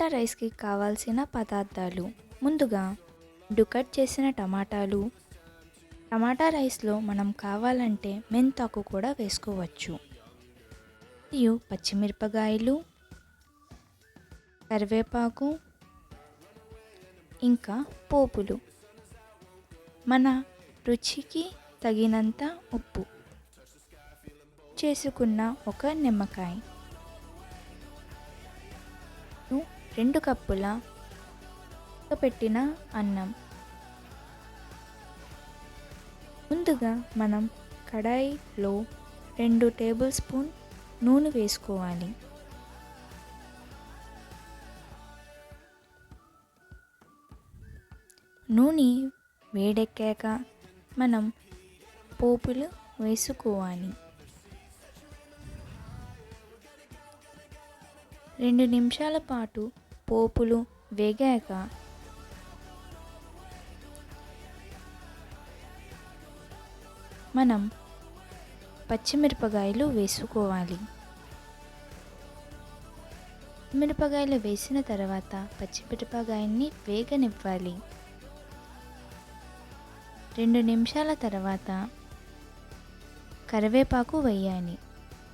టమాటా రైస్కి కావాల్సిన పదార్థాలు: ముందుగా కట్ చేసిన టమాటాలు. టమాటా రైస్లో మనం కావాలంటే మెంతాకు కూడా వేసుకోవచ్చు. మరియు పచ్చిమిరపకాయలు, కరివేపాకు, ఇంకా పోపులు, మన రుచికి తగినంత ఉప్పు, చేసుకున్న ఒక నిమ్మకాయ, 2 కప్పుల పెట్టిన అన్నం. ముందుగా మనం కడాయిలో 2 టేబుల్ స్పూన్ నూనె వేసుకోవాలి. నూనె వేడెక్కాక మనం పోపులు వేసుకోవాలి. 2 నిమిషాల పాటు పోపులు వేగాక మనం పచ్చిమిరపకాయలు వేసుకోవాలి. మిరపకాయలు వేసిన తర్వాత పచ్చిమిరపకాయని వేగనివ్వాలి. 2 నిమిషాల తర్వాత కరివేపాకు వేయాలి.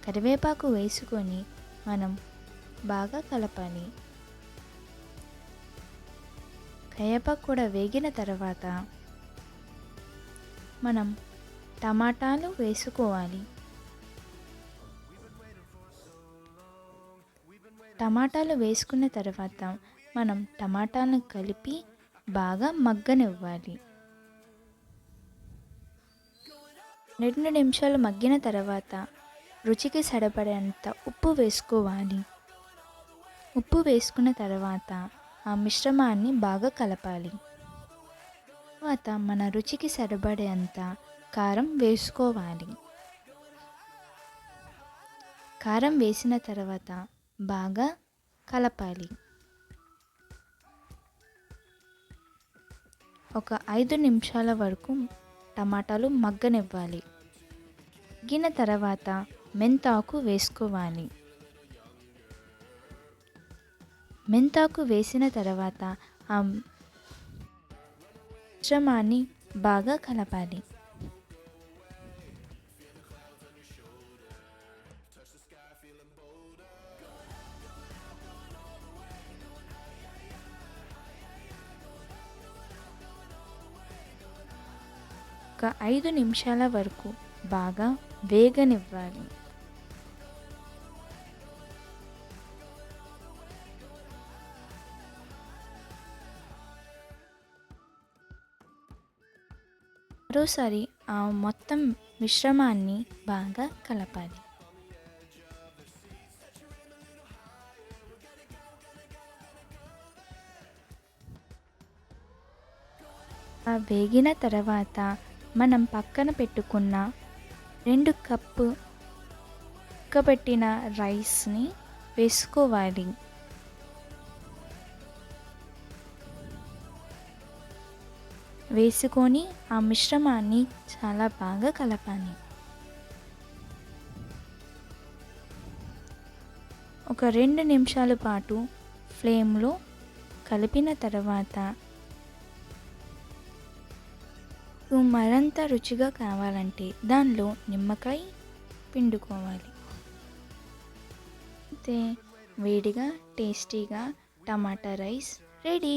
కరివేపాకు వేసుకొని మనం బాగా కలపాలి. కరివేపాకు కూడా వేగిన తర్వాత మనం టమాటాలు వేసుకోవాలి. టమాటాలు వేసుకున్న తర్వాత మనం టమాటాలను కలిపి బాగా మగ్గనివ్వాలి. 2 నిమిషాలు మగ్గిన తర్వాత రుచికి సరిపడేంత ఉప్పు వేసుకోవాలి. ఉప్పు వేసుకున్న తర్వాత ఆ మిశ్రమాన్ని బాగా కలపాలి. తర్వాత మన రుచికి సరిపడేంత కారం వేసుకోవాలి. కారం వేసిన తర్వాత బాగా కలపాలి. ఒక 5 నిమిషాల వరకు టమాటాలు మగ్గనివ్వాలి. మగ్గిన తర్వాత మెంతాకు వేసుకోవాలి. మెంతాకు వేసిన తర్వాత ఆ మిశ్రమాన్ని బాగా కలపాలి. ఒక 5 నిమిషాల వరకు బాగా వేగనివ్వాలి. మరోసారి ఆ మొత్తం మిశ్రమాన్ని బాగా కలపాలి. వేగిన తర్వాత మనం పక్కన పెట్టుకున్న 2 కప్పు ఉడకబెట్టిన రైస్ని వేసుకోవాలి. వేసుకొని ఆ మిశ్రమాన్ని చాలా బాగా కలపాలి. ఒక 2 నిమిషాల పాటు ఫ్లేమ్లో కలిపిన తర్వాత మరింత రుచిగా కావాలంటే దానిలో నిమ్మకాయ పిండుకోవాలి. అంతే, వేడిగా టేస్టీగా టమాటా రైస్ రెడీ.